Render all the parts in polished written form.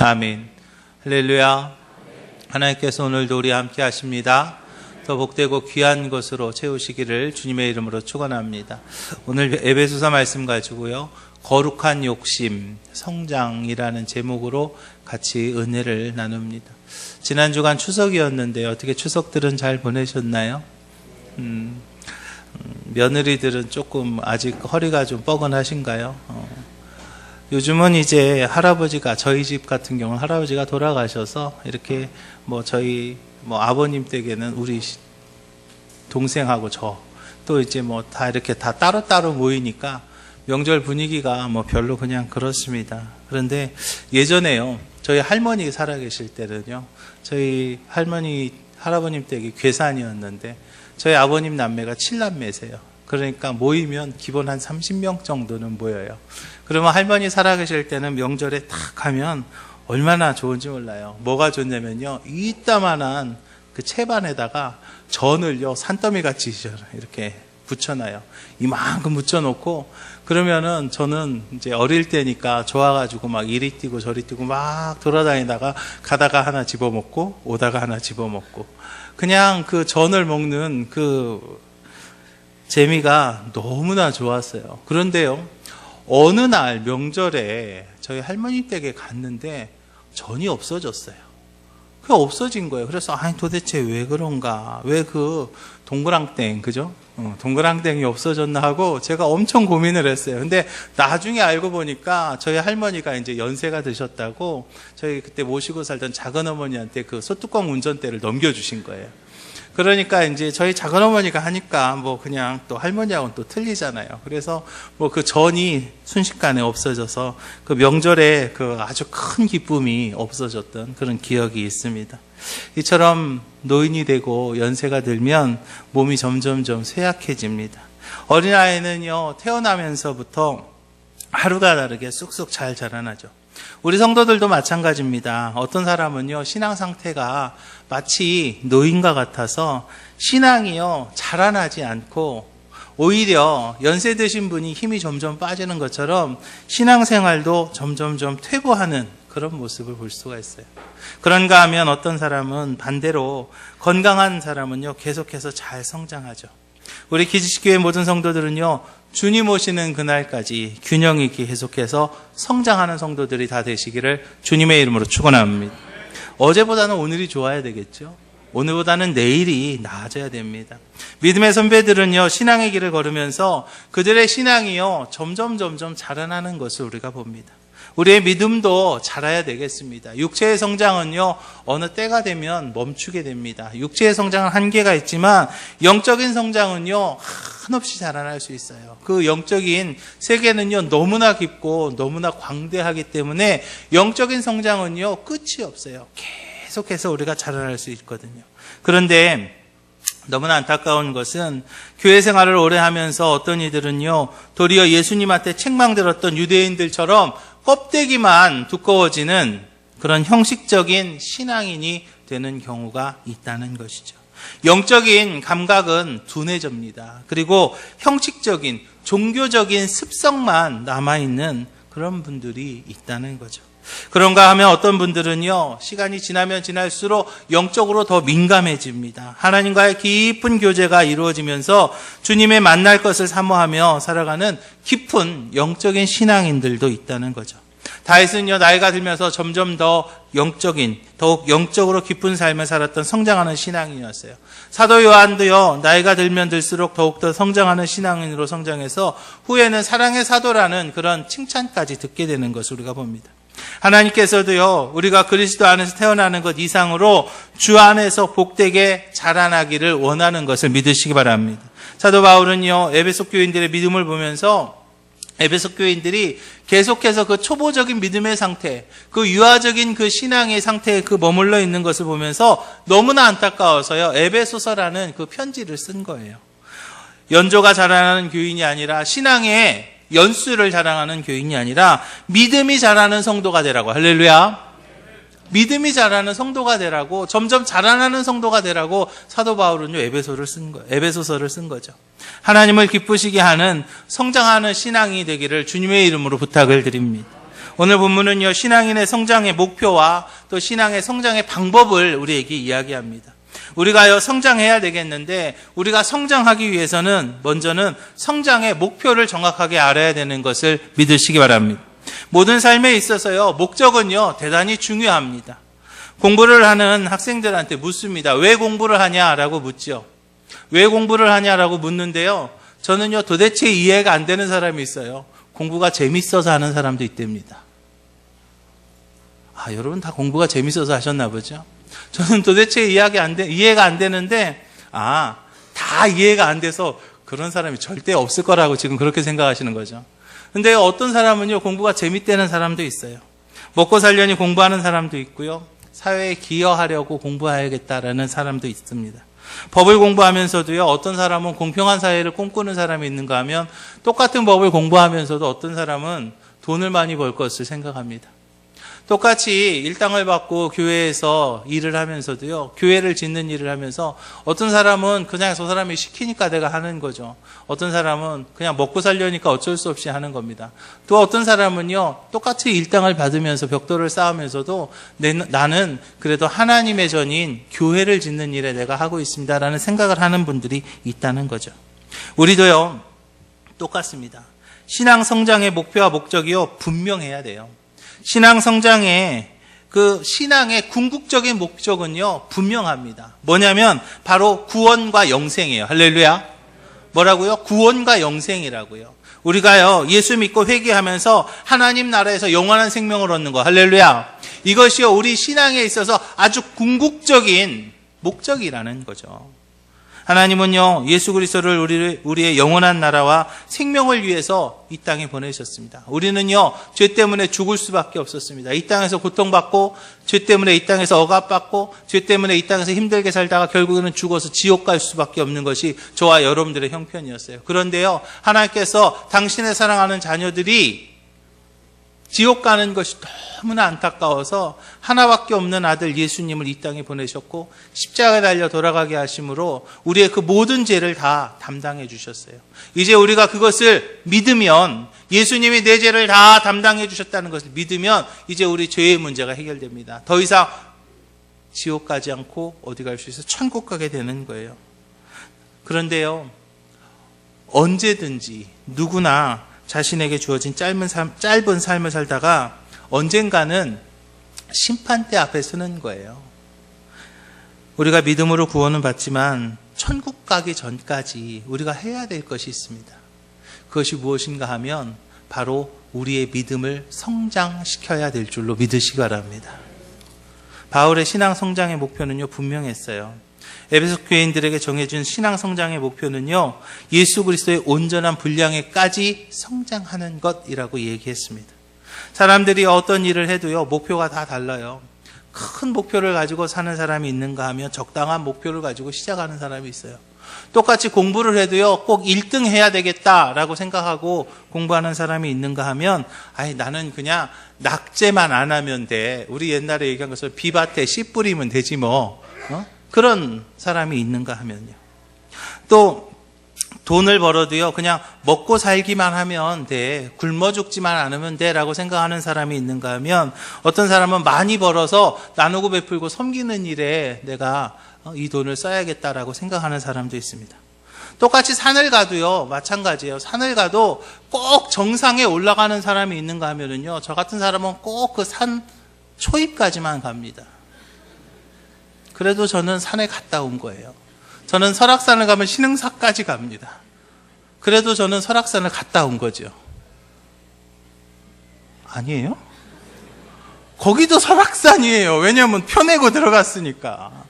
아멘. 할렐루야. 하나님께서 오늘도 우리 함께 하십니다. 더 복되고 귀한 것으로 채우시기를 주님의 이름으로 축원합니다. 오늘 에베소서 말씀 가지고요, 거룩한 욕심, 성장이라는 제목으로 같이 은혜를 나눕니다. 지난 주간 추석이었는데 어떻게 추석들은 잘 보내셨나요? 며느리들은 조금 아직 허리가 좀 뻐근하신가요? 요즘은 이제 할아버지가, 저희 집 같은 경우는 할아버지가 돌아가셔서 이렇게 저희 아버님 댁에는 우리 동생하고 또 이제 다 이렇게 다 따로따로 모이니까 명절 분위기가 별로 그냥 그렇습니다. 그런데 예전에요, 저희 할머니 살아계실 때는요, 저희 할아버님 댁이 괴산이었는데 저희 아버님 남매가 7남매세요. 그러니까 모이면 기본 한 30명 정도는 모여요. 그러면 할머니 살아계실 때는 명절에 딱 가면 얼마나 좋은지 몰라요. 뭐가 좋냐면요, 이따만한 그 채반에다가 전을요, 산더미 같이 이렇게 붙여놔요. 이만큼 붙여놓고, 그러면은 저는 이제 어릴 때니까 좋아가지고 막 이리 뛰고 저리 뛰고 막 돌아다니다가 가다가 하나 집어먹고 오다가 하나 집어먹고, 그냥 그 전을 먹는 그 재미가 너무나 좋았어요. 그런데요, 어느 날 명절에 저희 할머니 댁에 갔는데 전이 없어졌어요. 그게 없어진 거예요. 그래서 도대체 왜 그런가? 왜 그 동그랑땡, 그죠? 동그랑땡이 없어졌나 하고 제가 엄청 고민을 했어요. 근데 나중에 알고 보니까 저희 할머니가 이제 연세가 드셨다고 저희 그때 모시고 살던 작은 어머니한테 그 소뚜껑 운전대를 넘겨주신 거예요. 그러니까 이제 저희 작은어머니가 하니까 그냥 또 할머니하고는 또 틀리잖아요. 그래서 그 전이 순식간에 없어져서 그 명절에 그 아주 큰 기쁨이 없어졌던 그런 기억이 있습니다. 이처럼 노인이 되고 연세가 들면 몸이 점점점 쇠약해집니다. 어린아이는요, 태어나면서부터 하루가 다르게 쑥쑥 잘 자라나죠. 우리 성도들도 마찬가지입니다. 어떤 사람은요, 신앙 상태가 마치 노인과 같아서 신앙이요, 자라나지 않고 오히려 연세 드신 분이 힘이 점점 빠지는 것처럼 신앙생활도 점점점 퇴보하는 그런 모습을 볼 수가 있어요. 그런가 하면 어떤 사람은 반대로 건강한 사람은요, 계속해서 잘 성장하죠. 우리 기지식교회 모든 성도들은요, 주님 오시는 그날까지 균형 있게 계속해서 성장하는 성도들이 다 되시기를 주님의 이름으로 축원합니다. 어제보다는 오늘이 좋아야 되겠죠. 오늘보다는 내일이 나아져야 됩니다. 믿음의 선배들은요, 신앙의 길을 걸으면서 그들의 신앙이요, 점점 자라나는 것을 우리가 봅니다. 우리의 믿음도 자라야 되겠습니다. 육체의 성장은요, 어느 때가 되면 멈추게 됩니다. 육체의 성장은 한계가 있지만 영적인 성장은요, 한없이 자라날 수 있어요. 그 영적인 세계는요, 너무나 깊고 너무나 광대하기 때문에 영적인 성장은요, 끝이 없어요. 계속해서 우리가 자라날 수 있거든요. 그런데 너무나 안타까운 것은 교회 생활을 오래 하면서 어떤 이들은요, 도리어 예수님한테 책망들었던 유대인들처럼 껍데기만 두꺼워지는 그런 형식적인 신앙인이 되는 경우가 있다는 것이죠. 영적인 감각은 둔해집니다. 그리고 형식적인, 종교적인 습성만 남아있는 그런 분들이 있다는 거죠. 그런가 하면 어떤 분들은요, 시간이 지나면 지날수록 영적으로 더 민감해집니다. 하나님과의 깊은 교제가 이루어지면서 주님의 만날 것을 사모하며 살아가는 깊은 영적인 신앙인들도 있다는 거죠. 다윗은요, 나이가 들면서 점점 더 더욱 영적으로 깊은 삶을 살았던 성장하는 신앙인이었어요. 사도 요한도요, 나이가 들면 들수록 더욱더 성장하는 신앙인으로 성장해서 후에는 사랑의 사도라는 그런 칭찬까지 듣게 되는 것을 우리가 봅니다. 하나님께서도요, 우리가 그리스도 안에서 태어나는 것 이상으로 주 안에서 복되게 자라나기를 원하는 것을 믿으시기 바랍니다. 사도 바울은요, 에베소 교인들의 믿음을 보면서 에베소 교인들이 계속해서 그 초보적인 믿음의 상태, 그 유아적인 그 신앙의 상태에 머물러 있는 것을 보면서 너무나 안타까워서요, 에베소서라는 그 편지를 쓴 거예요. 연조가 자라나는 교인이 아니라, 신앙의 연수를 자랑하는 교인이 아니라 믿음이 자라는 성도가 되라고. 할렐루야. 믿음이 자라는 성도가 되라고, 점점 자라나는 성도가 되라고 사도 바울은요, 에베소서를 쓴 거죠. 하나님을 기쁘시게 하는 성장하는 신앙이 되기를 주님의 이름으로 부탁을 드립니다. 오늘 본문은요, 신앙인의 성장의 목표와 또 신앙의 성장의 방법을 우리에게 이야기합니다. 우리가요, 성장해야 되겠는데, 우리가 성장하기 위해서는 먼저는 성장의 목표를 정확하게 알아야 되는 것을 믿으시기 바랍니다. 모든 삶에 있어서요, 목적은요, 대단히 중요합니다. 공부를 하는 학생들한테 묻습니다. 왜 공부를 하냐라고 묻죠. 왜 공부를 하냐라고 묻는데요, 저는요, 도대체 이해가 안 되는 사람이 있어요. 공부가 재밌어서 하는 사람도 있답니다. 여러분 다 공부가 재밌어서 하셨나 보죠? 저는 도대체 이해가 안 되는데, 다 이해가 안 돼서 그런 사람이 절대 없을 거라고 지금 그렇게 생각하시는 거죠. 근데 어떤 사람은요, 공부가 재밌다는 사람도 있어요. 먹고 살려니 공부하는 사람도 있고요. 사회에 기여하려고 공부해야겠다라는 사람도 있습니다. 법을 공부하면서도요, 어떤 사람은 공평한 사회를 꿈꾸는 사람이 있는가 하면 똑같은 법을 공부하면서도 어떤 사람은 돈을 많이 벌 것을 생각합니다. 똑같이 일당을 받고 교회에서 일을 하면서도요, 교회를 짓는 일을 하면서 어떤 사람은 그냥 저 사람이 시키니까 내가 하는 거죠. 어떤 사람은 그냥 먹고 살려니까 어쩔 수 없이 하는 겁니다. 또 어떤 사람은요, 똑같이 일당을 받으면서 벽돌을 쌓으면서도 나는 그래도 하나님의 전인 교회를 짓는 일에 내가 하고 있습니다라는 생각을 하는 분들이 있다는 거죠. 우리도요, 똑같습니다. 신앙 성장의 목표와 목적이요, 분명해야 돼요. 신앙 성장의 신앙의 궁극적인 목적은요, 분명합니다. 뭐냐면 바로 구원과 영생이에요. 할렐루야. 뭐라고요? 구원과 영생이라고요. 우리가요, 예수 믿고 회개하면서 하나님 나라에서 영원한 생명을 얻는 거. 할렐루야. 이것이요, 우리 신앙에 있어서 아주 궁극적인 목적이라는 거죠. 하나님은요, 예수 그리스도를 우리의 영원한 나라와 생명을 위해서 이 땅에 보내셨습니다. 우리는요, 죄 때문에 죽을 수밖에 없었습니다. 이 땅에서 고통받고, 죄 때문에 이 땅에서 억압받고, 죄 때문에 이 땅에서 힘들게 살다가 결국에는 죽어서 지옥 갈 수밖에 없는 것이 저와 여러분들의 형편이었어요. 그런데요, 하나님께서 당신의 사랑하는 자녀들이 지옥 가는 것이 너무나 안타까워서 하나밖에 없는 아들 예수님을 이 땅에 보내셨고, 십자가에 달려 돌아가게 하심으로 우리의 그 모든 죄를 다 담당해 주셨어요. 이제 우리가 그것을 믿으면, 예수님이 내 죄를 다 담당해 주셨다는 것을 믿으면 이제 우리 죄의 문제가 해결됩니다. 더 이상 지옥 가지 않고 어디 갈 수 있어? 천국 가게 되는 거예요. 그런데요, 언제든지 누구나 자신에게 주어진 짧은 삶을 살다가 언젠가는 심판대 앞에 서는 거예요. 우리가 믿음으로 구원은 받지만 천국 가기 전까지 우리가 해야 될 것이 있습니다. 그것이 무엇인가 하면 바로 우리의 믿음을 성장시켜야 될 줄로 믿으시기 바랍니다. 바울의 신앙 성장의 목표는요, 분명했어요. 에베소 교인들에게 정해준 신앙 성장의 목표는요, 예수 그리스도의 온전한 분량에까지 성장하는 것이라고 얘기했습니다. 사람들이 어떤 일을 해도요, 목표가 다 달라요. 큰 목표를 가지고 사는 사람이 있는가 하면 적당한 목표를 가지고 시작하는 사람이 있어요. 똑같이 공부를 해도요, 꼭 1등 해야 되겠다라고 생각하고 공부하는 사람이 있는가 하면, 나는 그냥 낙제만 안 하면 돼. 우리 옛날에 얘기한 것처럼 비밭에 씨 뿌리면 되지 뭐. 그런 사람이 있는가 하면요. 또 돈을 벌어도요, 그냥 먹고 살기만 하면 돼. 굶어 죽지만 않으면 돼. 라고 생각하는 사람이 있는가 하면, 어떤 사람은 많이 벌어서 나누고 베풀고 섬기는 일에 내가 이 돈을 써야겠다라고 생각하는 사람도 있습니다. 똑같이 산을 가도요, 마찬가지예요. 산을 가도 꼭 정상에 올라가는 사람이 있는가 하면은요, 저 같은 사람은 꼭 그 산 초입까지만 갑니다. 그래도 저는 산에 갔다 온 거예요. 저는 설악산을 가면 신흥사까지 갑니다. 그래도 저는 설악산을 갔다 온 거죠. 아니에요? 거기도 설악산이에요. 왜냐하면 펴내고 들어갔으니까.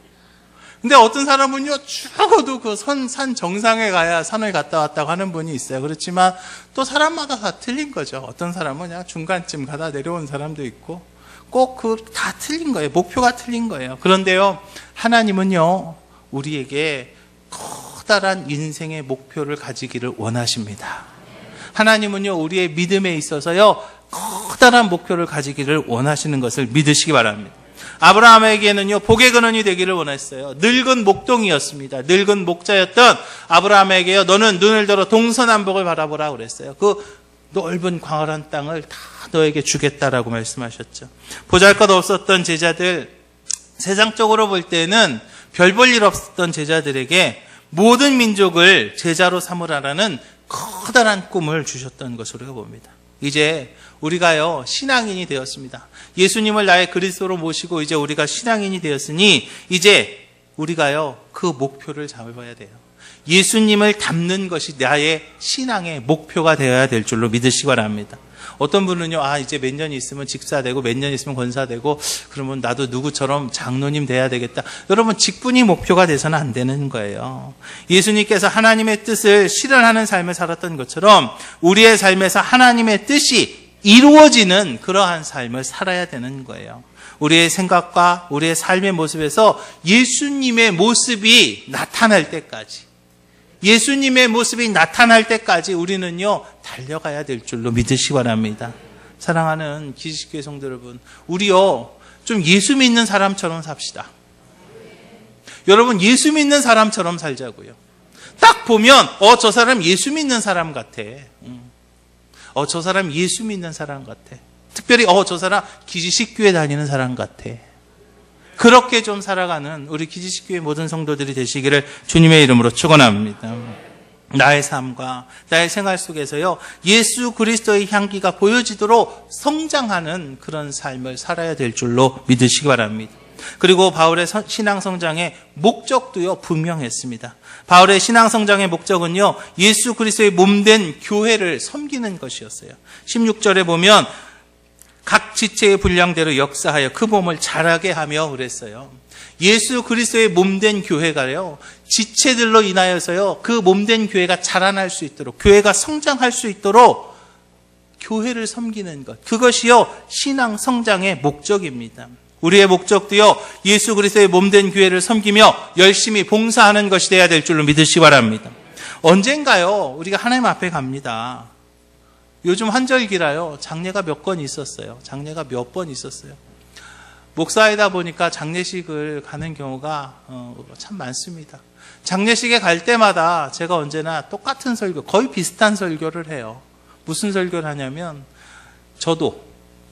근데 어떤 사람은요, 죽어도 그 산 정상에 가야 산을 갔다 왔다고 하는 분이 있어요. 그렇지만 또 사람마다 다 틀린 거죠. 어떤 사람은 그냥 중간쯤 가다 내려온 사람도 있고, 꼭 다 틀린 거예요. 목표가 틀린 거예요. 그런데요, 하나님은요, 우리에게 커다란 인생의 목표를 가지기를 원하십니다. 하나님은요, 우리의 믿음에 있어서요, 커다란 목표를 가지기를 원하시는 것을 믿으시기 바랍니다. 아브라함에게는요, 복의 근원이 되기를 원했어요. 늙은 목동이었습니다. 늙은 목자였던 아브라함에게요, 너는 눈을 들어 동서남북을 바라보라 그랬어요. 그 넓은 광활한 땅을 다 너에게 주겠다라고 말씀하셨죠. 보잘것없었던 제자들, 세상적으로 볼 때는 별 볼 일 없었던 제자들에게 모든 민족을 제자로 삼으라라는 커다란 꿈을 주셨던 것으로 봅니다. 이제 우리가요 신앙인이 되었습니다. 예수님을 나의 그리스도로 모시고 이제 우리가 신앙인이 되었으니 이제 우리가요 그 목표를 잡아야 돼요. 예수님을 닮는 것이 나의 신앙의 목표가 되어야 될 줄로 믿으시기 바랍니다. 어떤 분은요, 이제 몇 년 있으면 집사되고 몇 년 있으면 권사되고 그러면 나도 누구처럼 장로님 돼야 되겠다. 여러분, 직분이 목표가 돼서는 안 되는 거예요. 예수님께서 하나님의 뜻을 실현하는 삶을 살았던 것처럼 우리의 삶에서 하나님의 뜻이 이루어지는 그러한 삶을 살아야 되는 거예요. 우리의 생각과 우리의 삶의 모습에서 예수님의 모습이 나타날 때까지, 예수님의 모습이 나타날 때까지 우리는요 달려가야 될 줄로 믿으시기 바랍니다. 사랑하는 기지식교회 성도 여러분, 우리요 좀 예수 믿는 사람처럼 삽시다. 여러분, 예수 믿는 사람처럼 살자고요. 딱 보면 저 사람 예수 믿는 사람 같아. 저 사람 예수 믿는 사람 같아. 특별히 저 사람 기지식교회 다니는 사람 같아. 그렇게 좀 살아가는 우리 기지식교회 모든 성도들이 되시기를 주님의 이름으로 축원합니다. 나의 삶과 나의 생활 속에서요 예수 그리스도의 향기가 보여지도록 성장하는 그런 삶을 살아야 될 줄로 믿으시기 바랍니다. 그리고 바울의 신앙 성장의 목적도요 분명했습니다. 바울의 신앙 성장의 목적은요 예수 그리스도의 몸된 교회를 섬기는 것이었어요. 16절에 보면 각 지체의 분량대로 역사하여 그 몸을 자라게 하며 그랬어요. 예수 그리스도의 몸된 교회가요 지체들로 인하여서요 그 몸된 교회가 자라날 수 있도록, 교회가 성장할 수 있도록 교회를 섬기는 것, 그것이요 신앙 성장의 목적입니다. 우리의 목적도요 예수 그리스도의 몸된 교회를 섬기며 열심히 봉사하는 것이 되어야 될 줄로 믿으시기 바랍니다. 언젠가요 우리가 하나님 앞에 갑니다. 요즘 한절기라요 장례가 몇 건 있었어요. 장례가 몇 번 있었어요. 목사이다 보니까 장례식을 가는 경우가 참 많습니다. 장례식에 갈 때마다 제가 언제나 똑같은 설교, 거의 비슷한 설교를 해요. 무슨 설교를 하냐면, 저도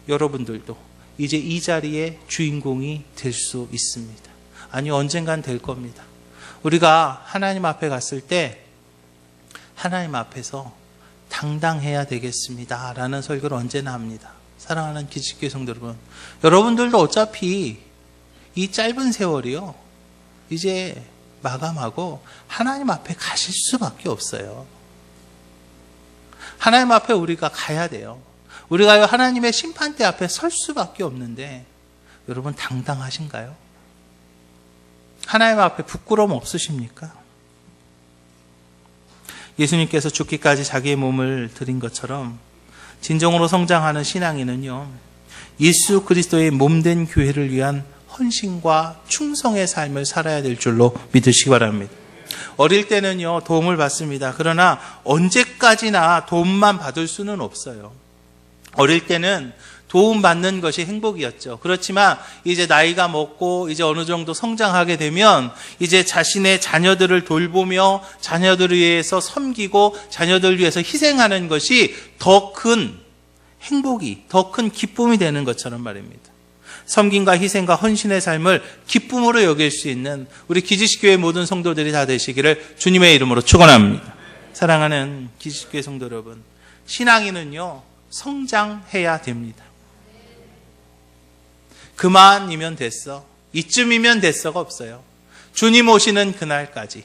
여러분들도 이제 이 자리의 주인공이 될 수 있습니다. 아니, 언젠간 될 겁니다. 우리가 하나님 앞에 갔을 때 하나님 앞에서 당당해야 되겠습니다 라는 설교를 언제나 합니다. 사랑하는 기지교회 성도 여러분, 여러분들도 어차피 이 짧은 세월이요 이제 마감하고 하나님 앞에 가실 수밖에 없어요. 하나님 앞에 우리가 가야 돼요. 우리가 하나님의 심판대 앞에 설 수밖에 없는데, 여러분 당당하신가요? 하나님 앞에 부끄러움 없으십니까? 예수님께서 죽기까지 자기의 몸을 드린 것처럼 진정으로 성장하는 신앙인은요 예수 그리스도의 몸된 교회를 위한 헌신과 충성의 삶을 살아야 될 줄로 믿으시기 바랍니다. 어릴 때는요 도움을 받습니다. 그러나 언제까지나 도움만 받을 수는 없어요. 어릴 때는 도움받는 것이 행복이었죠. 그렇지만 이제 나이가 먹고 이제 어느 정도 성장하게 되면 이제 자신의 자녀들을 돌보며 자녀들을 위해서 섬기고 자녀들을 위해서 희생하는 것이 더 큰 행복이, 더 큰 기쁨이 되는 것처럼 말입니다. 섬김과 희생과 헌신의 삶을 기쁨으로 여길 수 있는 우리 기지식교회 모든 성도들이 다 되시기를 주님의 이름으로 축원합니다. 사랑하는 기지식교회 성도 여러분, 신앙인은요 성장해야 됩니다. 그만이면 됐어, 이쯤이면 됐어가 없어요. 주님 오시는 그날까지,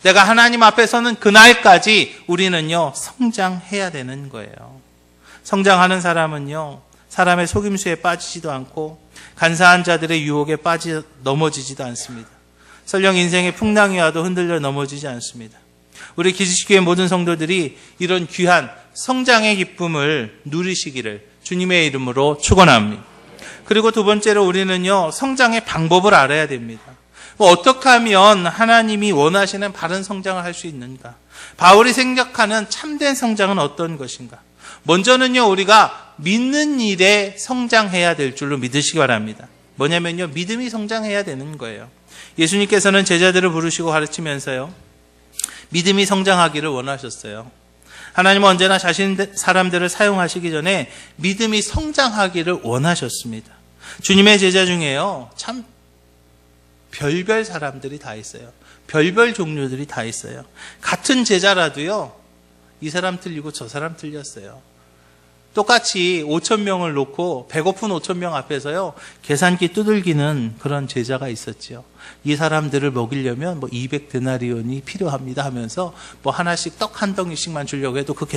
내가 하나님 앞에 서는 그날까지 우리는요 성장해야 되는 거예요. 성장하는 사람은요 사람의 속임수에 빠지지도 않고 간사한 자들의 유혹에 넘어지지도 않습니다. 설령 인생의 풍랑이 와도 흔들려 넘어지지 않습니다. 우리 기지식교회 모든 성도들이 이런 귀한 성장의 기쁨을 누리시기를 주님의 이름으로 축원합니다. 그리고 두 번째로 우리는요 성장의 방법을 알아야 됩니다. 어떻게 하면 하나님이 원하시는 바른 성장을 할 수 있는가? 바울이 생각하는 참된 성장은 어떤 것인가? 먼저는요 우리가 믿는 일에 성장해야 될 줄로 믿으시기 바랍니다. 뭐냐면요 믿음이 성장해야 되는 거예요. 예수님께서는 제자들을 부르시고 가르치면서요 믿음이 성장하기를 원하셨어요. 하나님은 언제나 자신 사람들을 사용하시기 전에 믿음이 성장하기를 원하셨습니다. 주님의 제자 중에요, 참 별별 사람들이 다 있어요. 별별 종류들이 다 있어요. 같은 제자라도요, 이 사람 틀리고 저 사람 틀렸어요. 똑같이 5,000명을 놓고 배고픈 5,000명 앞에서요, 계산기 두들기는 그런 제자가 있었죠. 이 사람들을 먹이려면 200데나리온이 필요합니다 하면서 하나씩 떡 한 덩이씩만 주려고 해도 그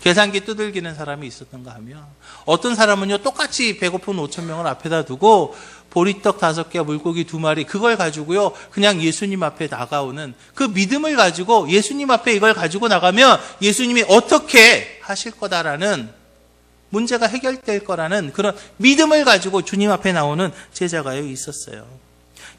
계산기 두들기는 사람이 있었던가 하면, 어떤 사람은요, 똑같이 배고픈 5,000명을 앞에다 두고 보리떡 5개, 물고기 2마리, 그걸 가지고요, 그냥 예수님 앞에 나가오는 그 믿음을 가지고 예수님 앞에 이걸 가지고 나가면 예수님이 어떻게 하실 거다라는, 문제가 해결될 거라는 그런 믿음을 가지고 주님 앞에 나오는 제자가 있었어요.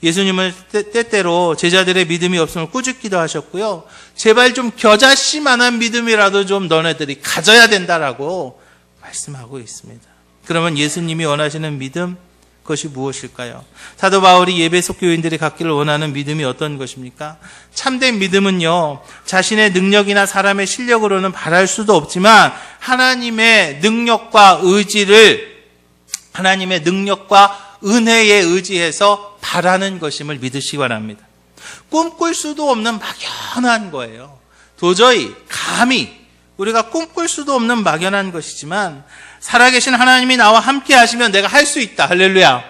예수님은 때때로 제자들의 믿음이 없음을 꾸짖기도 하셨고요. 제발 좀 겨자씨만한 믿음이라도 좀 너네들이 가져야 된다라고 말씀하고 있습니다. 그러면 예수님이 원하시는 믿음, 그것이 무엇일까요? 사도 바울이 예배속 교인들이 갖기를 원하는 믿음이 어떤 것입니까? 참된 믿음은요, 자신의 능력이나 사람의 실력으로는 바랄 수도 없지만 하나님의 능력과 의지를, 하나님의 능력과 은혜에 의지해서 바라는 것임을 믿으시기 바랍니다. 꿈꿀 수도 없는 막연한 거예요. 도저히 감히 우리가 꿈꿀 수도 없는 막연한 것이지만 살아계신 하나님이 나와 함께 하시면 내가 할 수 있다. 할렐루야.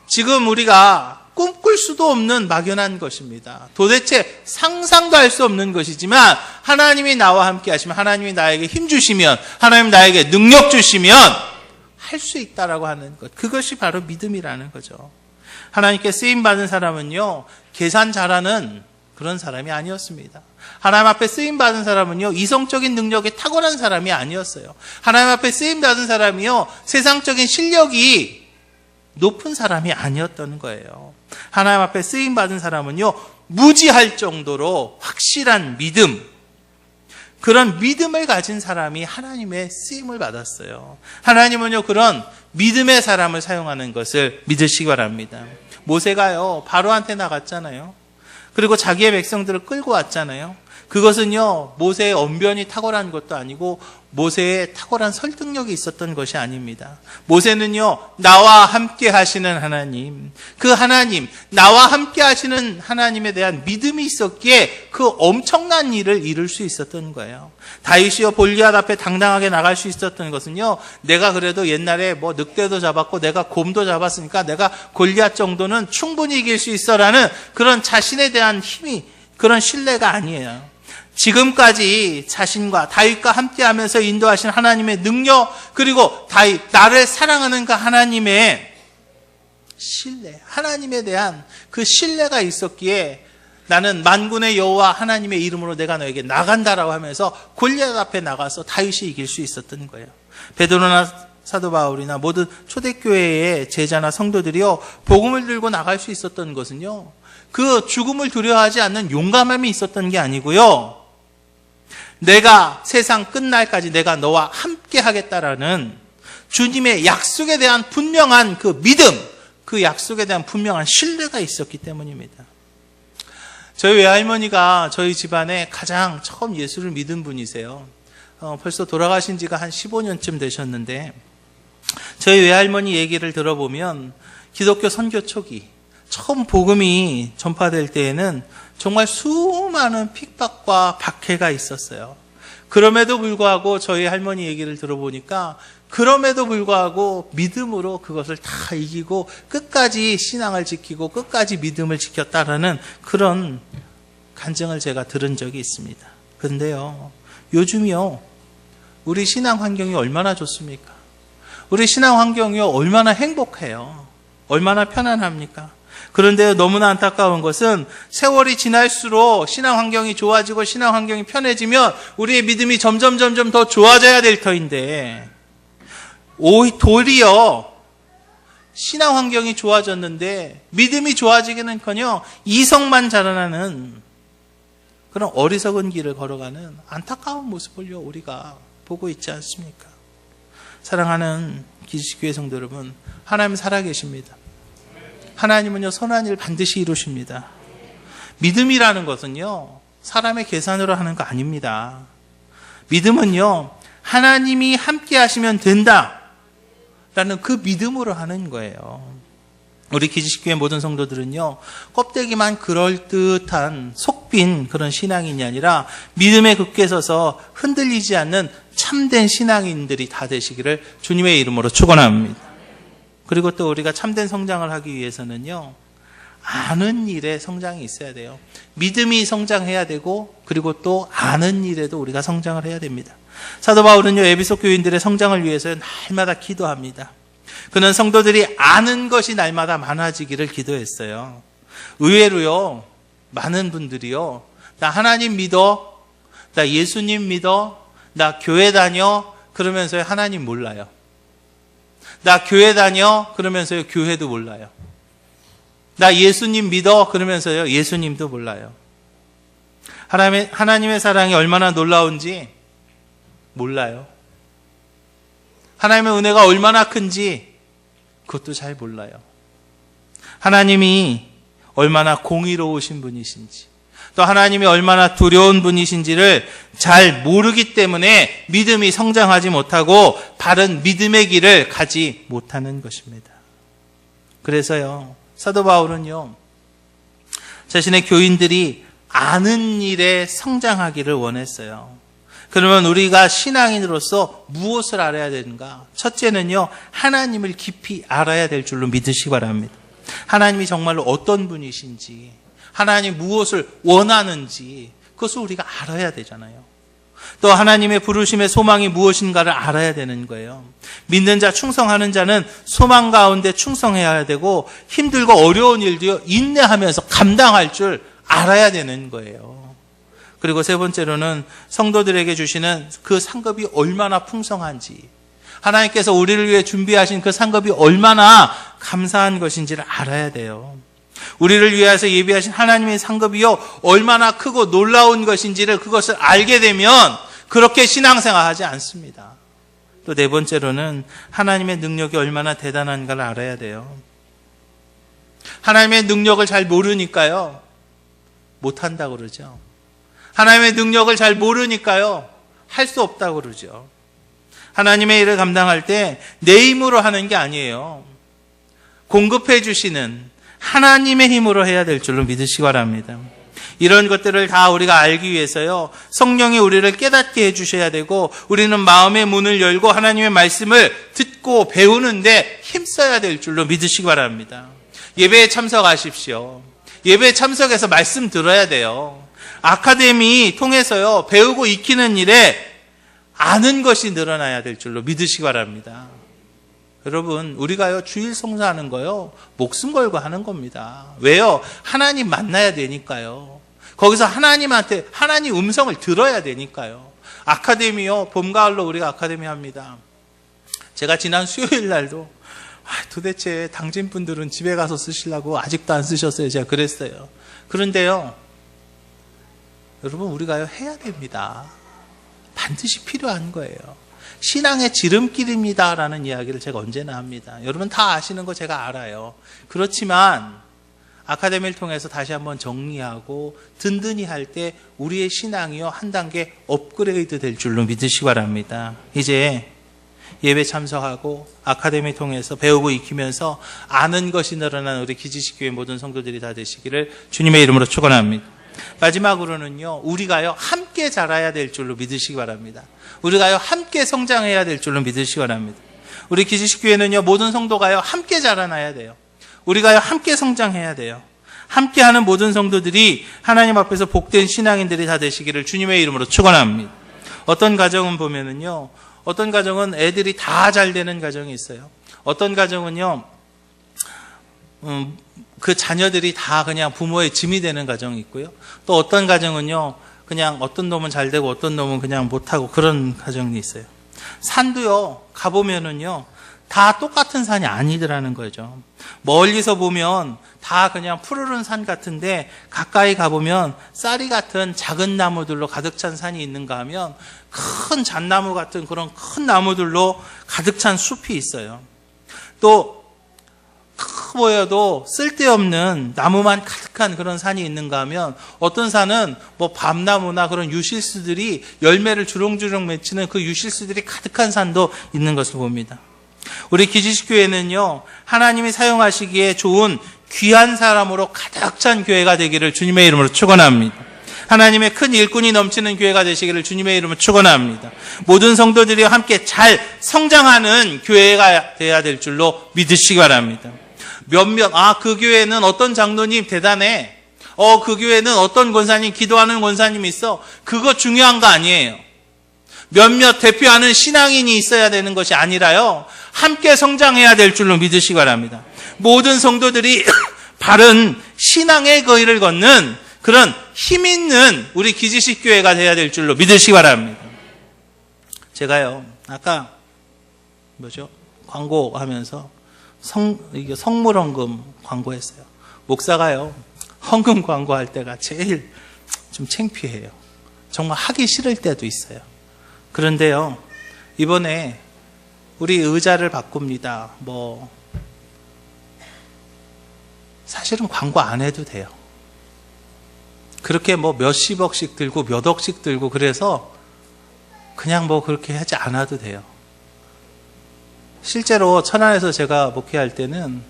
지금 우리가 꿈꿀 수도 없는 막연한 것입니다. 도대체 상상도 할 수 없는 것이지만 하나님이 나와 함께 하시면, 하나님이 나에게 힘 주시면, 하나님 나에게 능력 주시면 할 수 있다라고 하는 것, 그것이 바로 믿음이라는 거죠. 하나님께 쓰임받은 사람은요, 계산 잘하는 그런 사람이 아니었습니다. 하나님 앞에 쓰임받은 사람은요, 이성적인 능력에 탁월한 사람이 아니었어요. 하나님 앞에 쓰임받은 사람이요, 세상적인 실력이 높은 사람이 아니었던 거예요. 하나님 앞에 쓰임받은 사람은요, 무지할 정도로 확실한 믿음, 그런 믿음을 가진 사람이 하나님의 쓰임을 받았어요. 하나님은요, 그런 믿음의 사람을 사용하는 것을 믿으시기 바랍니다. 모세가요, 바로한테 나갔잖아요. 그리고 자기의 백성들을 끌고 왔잖아요. 그것은요, 모세의 언변이 탁월한 것도 아니고 모세의 탁월한 설득력이 있었던 것이 아닙니다. 모세는요, 나와 함께 하시는 하나님, 그 하나님, 나와 함께 하시는 하나님에 대한 믿음이 있었기에 그 엄청난 일을 이룰 수 있었던 거예요. 다윗이요, 골리앗 앞에 당당하게 나갈 수 있었던 것은요, 내가 그래도 옛날에 늑대도 잡았고 내가 곰도 잡았으니까 내가 골리앗 정도는 충분히 이길 수 있어라는 그런 자신에 대한 힘이, 그런 신뢰가 아니에요. 지금까지 자신과 다윗과 함께하면서 인도하신 하나님의 능력, 그리고 다윗, 나를 사랑하는 그 하나님의 신뢰, 하나님에 대한 그 신뢰가 있었기에 나는 만군의 여호와 하나님의 이름으로 내가 너에게 나간다라고 하면서 골리앗 앞에 나가서 다윗이 이길 수 있었던 거예요. 베드로나 사도 바울이나 모든 초대교회의 제자나 성도들이요, 복음을 들고 나갈 수 있었던 것은요, 그 죽음을 두려워하지 않는 용감함이 있었던 게 아니고요, 내가 세상 끝날까지 내가 너와 함께 하겠다라는 주님의 약속에 대한 분명한 그 믿음, 그 약속에 대한 분명한 신뢰가 있었기 때문입니다. 저희 외할머니가 저희 집안에 가장 처음 예수를 믿은 분이세요. 벌써 돌아가신 지가 한 15년쯤 되셨는데, 저희 외할머니 얘기를 들어보면 기독교 선교 초기 처음 복음이 전파될 때에는 정말 수많은 핍박과 박해가 있었어요. 그럼에도 불구하고 저희 할머니 얘기를 들어보니까 그럼에도 불구하고 믿음으로 그것을 다 이기고 끝까지 신앙을 지키고 끝까지 믿음을 지켰다라는 그런 간증을 제가 들은 적이 있습니다. 그런데요, 요즘이요, 우리 신앙 환경이 얼마나 좋습니까? 우리 신앙 환경이 얼마나 행복해요. 얼마나 편안합니까? 그런데 너무나 안타까운 것은 세월이 지날수록 신앙 환경이 좋아지고 신앙 환경이 편해지면 우리의 믿음이 점점 더 좋아져야 될 터인데, 도리어 신앙 환경이 좋아졌는데 믿음이 좋아지기는커녕 이성만 자라나는 그런 어리석은 길을 걸어가는 안타까운 모습을 우리가 보고 있지 않습니까? 사랑하는 기지교회 성도 여러분, 하나님 살아계십니다. 하나님은요, 선한 일 반드시 이루십니다. 믿음이라는 것은요, 사람의 계산으로 하는 거 아닙니다. 믿음은요, 하나님이 함께 하시면 된다라는 그 믿음으로 하는 거예요. 우리 기지식교회 모든 성도들은요, 껍데기만 그럴듯한 속빈 그런 신앙인이 아니라 믿음에 굳게 서서 흔들리지 않는 참된 신앙인들이 다 되시기를 주님의 이름으로 축원합니다. 그리고 또 우리가 참된 성장을 하기 위해서는요, 아는 일에 성장이 있어야 돼요. 믿음이 성장해야 되고, 그리고 또 아는 일에도 우리가 성장을 해야 됩니다. 사도 바울은요, 에베소 교인들의 성장을 위해서 날마다 기도합니다. 그는 성도들이 아는 것이 날마다 많아지기를 기도했어요. 의외로요, 많은 분들이요, 나 하나님 믿어, 나 예수님 믿어, 나 교회 다녀, 그러면서요 하나님 몰라요. 나 교회 다녀, 그러면서요 교회도 몰라요. 나 예수님 믿어, 그러면서요 예수님도 몰라요. 하나님의 사랑이 얼마나 놀라운지 몰라요. 하나님의 은혜가 얼마나 큰지 그것도 잘 몰라요. 하나님이 얼마나 공의로우신 분이신지, 또 하나님이 얼마나 두려운 분이신지를 잘 모르기 때문에 믿음이 성장하지 못하고 바른 믿음의 길을 가지 못하는 것입니다. 그래서요, 사도 바울은요, 자신의 교인들이 아는 일에 성장하기를 원했어요. 그러면 우리가 신앙인으로서 무엇을 알아야 되는가? 첫째는요, 하나님을 깊이 알아야 될 줄로 믿으시기 바랍니다. 하나님이 정말로 어떤 분이신지, 하나님 무엇을 원하는지, 그것을 우리가 알아야 되잖아요. 또 하나님의 부르심의 소망이 무엇인가를 알아야 되는 거예요. 믿는 자, 충성하는 자는 소망 가운데 충성해야 되고, 힘들고 어려운 일도 인내하면서 감당할 줄 알아야 되는 거예요. 그리고 세 번째로는 성도들에게 주시는 그 상급이 얼마나 풍성한지, 하나님께서 우리를 위해 준비하신 그 상급이 얼마나 감사한 것인지를 알아야 돼요. 우리를 위해서 예비하신 하나님의 상급이요, 얼마나 크고 놀라운 것인지를 그것을 알게 되면 그렇게 신앙생활하지 않습니다. 또 네 번째로는 하나님의 능력이 얼마나 대단한가를 알아야 돼요. 하나님의 능력을 잘 모르니까요, 못한다고 그러죠. 하나님의 능력을 잘 모르니까요, 할 수 없다고 그러죠. 하나님의 일을 감당할 때 내 힘으로 하는 게 아니에요. 공급해 주시는 하나님의 힘으로 해야 될 줄로 믿으시기 바랍니다. 이런 것들을 다 우리가 알기 위해서요, 성령이 우리를 깨닫게 해주셔야 되고, 우리는 마음의 문을 열고 하나님의 말씀을 듣고 배우는데 힘써야 될 줄로 믿으시기 바랍니다. 예배에 참석하십시오. 예배에 참석해서 말씀 들어야 돼요. 아카데미 통해서요, 배우고 익히는 일에 아는 것이 늘어나야 될 줄로 믿으시기 바랍니다. 여러분, 우리가요, 주일 성사하는 거요, 목숨 걸고 하는 겁니다. 왜요? 하나님 만나야 되니까요. 거기서 하나님한테, 하나님 음성을 들어야 되니까요. 아카데미요, 봄, 가을로 우리가 아카데미 합니다. 제가 지난 수요일 날도, 도대체 당진분들은 집에 가서 쓰시려고 아직도 안 쓰셨어요. 제가 그랬어요. 그런데요, 여러분, 우리가요, 해야 됩니다. 반드시 필요한 거예요. 신앙의 지름길입니다라는 이야기를 제가 언제나 합니다. 여러분 다 아시는 거 제가 알아요. 그렇지만 아카데미를 통해서 다시 한번 정리하고 든든히 할 때 우리의 신앙이요, 한 단계 업그레이드 될 줄로 믿으시기 바랍니다. 이제 예배 참석하고 아카데미 통해서 배우고 익히면서 아는 것이 늘어난 우리 기지식교회 모든 성도들이 다 되시기를 주님의 이름으로 축원합니다. 마지막으로는요, 우리가요, 함께 자라야 될 줄로 믿으시기 바랍니다. 우리가요, 함께 성장해야 될 줄로 믿으시기 바랍니다. 우리 기지식교회는요, 모든 성도가요, 함께 자라나야 돼요. 우리가요, 함께 성장해야 돼요. 함께하는 모든 성도들이 하나님 앞에서 복된 신앙인들이 다 되시기를 주님의 이름으로 축원합니다. 어떤 가정은 보면은요, 어떤 가정은 애들이 다 잘 되는 가정이 있어요. 어떤 가정은요, 그 자녀들이 다 그냥 부모의 짐이 되는 가정이 있고요. 또 어떤 가정은요, 그냥 어떤 놈은 잘 되고 어떤 놈은 그냥 못하고 그런 가정이 있어요. 산도요, 가보면은요, 다 똑같은 산이 아니더라는 거죠. 멀리서 보면 다 그냥 푸르른 산 같은데 가까이 가보면 쌀이 같은 작은 나무들로 가득 찬 산이 있는가 하면 큰 잣나무 같은 그런 큰 나무들로 가득 찬 숲이 있어요. 또 보여도 쓸데없는 나무만 가득한 그런 산이 있는가 하면 어떤 산은 뭐 밤나무나 그런 유실수들이 열매를 주렁주렁 맺히는 그 유실수들이 가득한 산도 있는 것을 봅니다. 우리 기지식 교회는요, 하나님이 사용하시기에 좋은 귀한 사람으로 가득 찬 교회가 되기를 주님의 이름으로 축원합니다. 하나님의 큰 일꾼이 넘치는 교회가 되시기를 주님의 이름으로 축원합니다. 모든 성도들이 함께 잘 성장하는 교회가 돼야 될 줄로 믿으시기 바랍니다. 그 교회는 어떤 장로님 대단해. 그 교회는 어떤 권사님, 기도하는 권사님이 있어. 그거 중요한 거 아니에요. 몇몇 대표하는 신앙인이 있어야 되는 것이 아니라요, 함께 성장해야 될 줄로 믿으시기 바랍니다. 모든 성도들이 바른 신앙의 거리를 걷는 그런 힘 있는 우리 기지식 교회가 돼야 될 줄로 믿으시기 바랍니다. 제가요, 아까 광고하면서 이게 성물 헌금 광고했어요. 목사가요, 헌금 광고할 때가 제일 좀 창피해요. 정말 하기 싫을 때도 있어요. 그런데요, 이번에 우리 의자를 바꿉니다. 사실은 광고 안 해도 돼요. 그렇게 몇십억씩 들고 몇 억씩 들고 그래서 그냥 그렇게 하지 않아도 돼요. 실제로 천안에서 제가 목회할 때는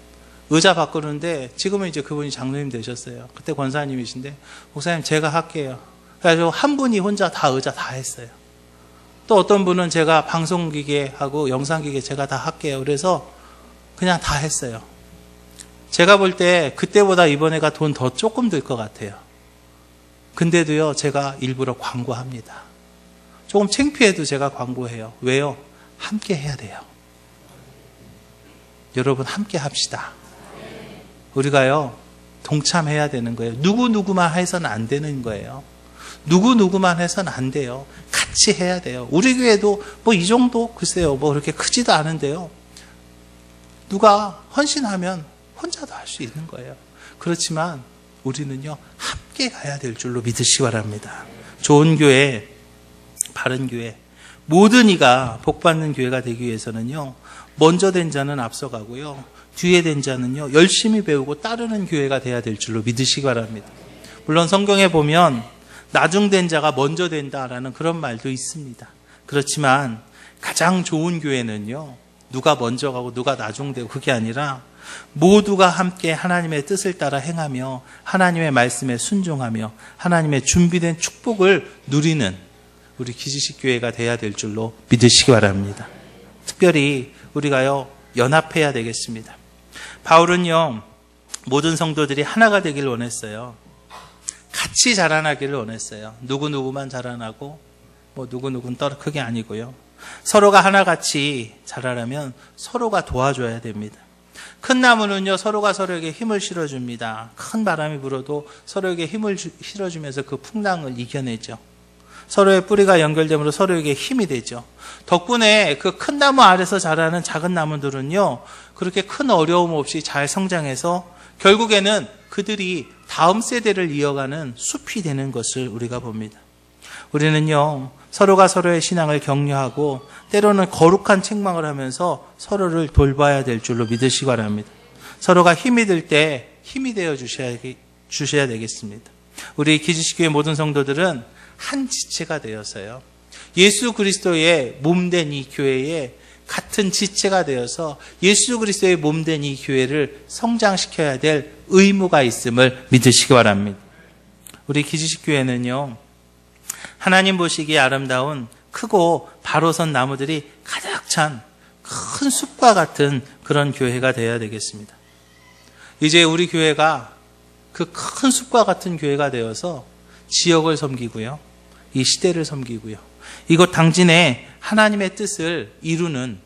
의자 바꾸는데, 지금은 이제 그분이 장로님 되셨어요. 그때 권사님이신데, 목사님 제가 할게요. 그래서 한 분이 혼자 다 의자 다 했어요. 또 어떤 분은 제가 방송기계하고 영상기계 제가 다 할게요. 그래서 그냥 다 했어요. 제가 볼 때 그때보다 이번에가 돈 더 조금 들 것 같아요. 근데도요, 제가 일부러 광고합니다. 조금 창피해도 제가 광고해요. 왜요? 함께 해야 돼요. 여러분, 함께 합시다. 우리가요, 동참해야 되는 거예요. 누구누구만 해서는 안 되는 거예요. 누구누구만 해서는 안 돼요. 같이 해야 돼요. 우리 교회도 이 정도, 글쎄요, 그렇게 크지도 않은데요. 누가 헌신하면 혼자도 할 수 있는 거예요. 그렇지만 우리는요, 함께 가야 될 줄로 믿으시기 바랍니다. 좋은 교회, 바른 교회, 모든 이가 복받는 교회가 되기 위해서는요, 먼저 된 자는 앞서가고요, 뒤에 된 자는요, 열심히 배우고 따르는 교회가 돼야 될 줄로 믿으시기 바랍니다. 물론 성경에 보면 나중된 자가 먼저 된다라는 그런 말도 있습니다. 그렇지만 가장 좋은 교회는요, 누가 먼저 가고 누가 나중되고 그게 아니라 모두가 함께 하나님의 뜻을 따라 행하며 하나님의 말씀에 순종하며 하나님의 준비된 축복을 누리는 우리 기지식 교회가 돼야 될 줄로 믿으시기 바랍니다. 특별히 우리가요, 연합해야 되겠습니다. 바울은요, 모든 성도들이 하나가 되길 원했어요. 같이 자라나기를 원했어요. 누구누구만 자라나고 누구누구는 그게 아니고요. 서로가 하나같이 자라려면 서로가 도와줘야 됩니다. 큰 나무는요, 서로가 서로에게 힘을 실어줍니다. 큰 바람이 불어도 서로에게 힘을 실어주면서 그 풍랑을 이겨내죠. 서로의 뿌리가 연결되므로 서로에게 힘이 되죠. 덕분에 그 큰 나무 아래서 자라는 작은 나무들은요, 그렇게 큰 어려움 없이 잘 성장해서 결국에는 그들이 다음 세대를 이어가는 숲이 되는 것을 우리가 봅니다. 우리는요, 서로가 서로의 신앙을 격려하고 때로는 거룩한 책망을 하면서 서로를 돌봐야 될 줄로 믿으시기 바랍니다. 서로가 힘이 들 때 힘이 되어 주셔야 되겠습니다. 우리 기지식교회 모든 성도들은 한 지체가 되어서요, 예수 그리스도의 몸된 이 교회에 같은 지체가 되어서 예수 그리스도의 몸된 이 교회를 성장시켜야 될 의무가 있음을 믿으시기 바랍니다. 우리 기지식 교회는요, 하나님 보시기에 아름다운 크고 바로 선 나무들이 가득 찬 큰 숲과 같은 그런 교회가 되어야 되겠습니다. 이제 우리 교회가 그 큰 숲과 같은 교회가 되어서 지역을 섬기고요, 이 시대를 섬기고요, 이곳 당진에 하나님의 뜻을 이루는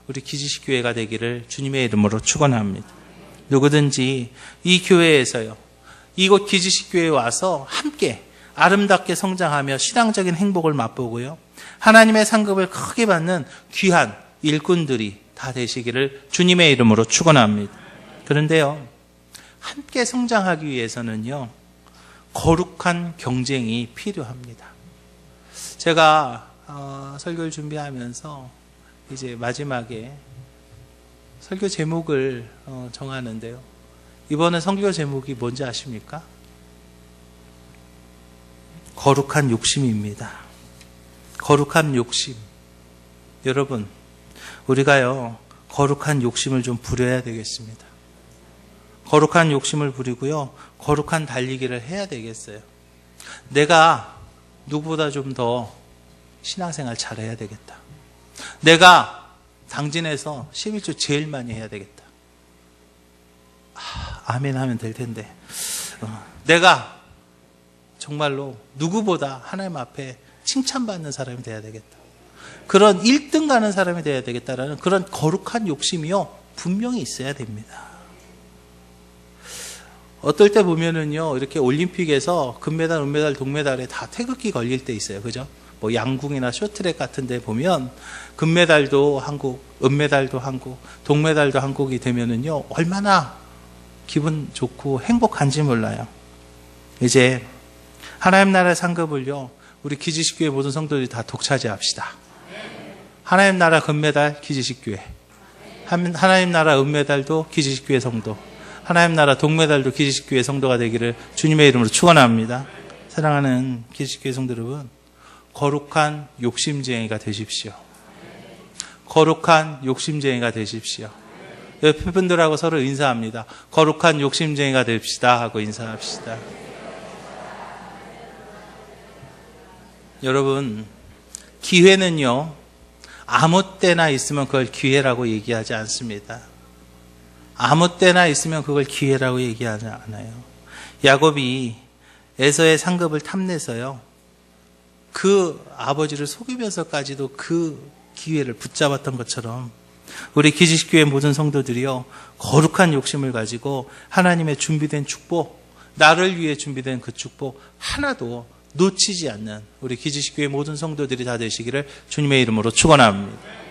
우리 기지식 교회가 되기를 주님의 이름으로 축원합니다. 누구든지 이 교회에서요, 이곳 기지식 교회에 와서 함께 아름답게 성장하며 신앙적인 행복을 맛보고요, 하나님의 상급을 크게 받는 귀한 일꾼들이 다 되시기를 주님의 이름으로 축원합니다. 그런데요, 함께 성장하기 위해서는요, 거룩한 경쟁이 필요합니다. 제가 설교를 준비하면서 이제 마지막에 설교 제목을 정하는데요. 이번에 설교 제목이 뭔지 아십니까? 거룩한 욕심입니다. 거룩한 욕심. 여러분, 우리가요, 거룩한 욕심을 좀 부려야 되겠습니다. 거룩한 욕심을 부리고요, 거룩한 달리기를 해야 되겠어요. 내가 누구보다 좀 더 신앙생활 잘해야 되겠다. 내가 당진에서 11조 제일 많이 해야 되겠다. 아멘 하면 될 텐데. 내가 정말로 누구보다 하나님 앞에 칭찬받는 사람이 돼야 되겠다. 그런 1등 가는 사람이 돼야 되겠다라는 그런 거룩한 욕심이요, 분명히 있어야 됩니다. 어떨 때 보면은요, 이렇게 올림픽에서 금메달, 은메달, 동메달에 다 태극기 걸릴 때 있어요. 그죠? 뭐 양궁이나 쇼트트랙 같은 데 보면 금메달도 한국, 은메달도 한국, 동메달도 한국이 되면은요, 얼마나 기분 좋고 행복한지 몰라요. 이제 하나님 나라의 상급을요, 우리 기지식교회 모든 성도들이 다 독차지합시다. 하나님 나라 금메달 기지식교회, 하나님 나라 은메달도 기지식교회 성도, 하나님 나라 동메달도 기지식교회 성도가 되기를 주님의 이름으로 축원합니다. 사랑하는 기지식교회 성도 여러분, 거룩한 욕심쟁이가 되십시오. 거룩한 욕심쟁이가 되십시오. 옆에 분들하고 서로 인사합니다. 거룩한 욕심쟁이가 됩시다 하고 인사합시다. 여러분, 기회는요, 아무 때나 있으면 그걸 기회라고 얘기하지 않습니다. 아무 때나 있으면 그걸 기회라고 얘기하지 않아요. 야곱이 에서의 상급을 탐내서요, 그 아버지를 속이면서까지도 그 기회를 붙잡았던 것처럼 우리 기지식교회 모든 성도들이요, 거룩한 욕심을 가지고 하나님의 준비된 축복, 나를 위해 준비된 그 축복 하나도 놓치지 않는 우리 기지식교회 모든 성도들이 다 되시기를 주님의 이름으로 축원합니다.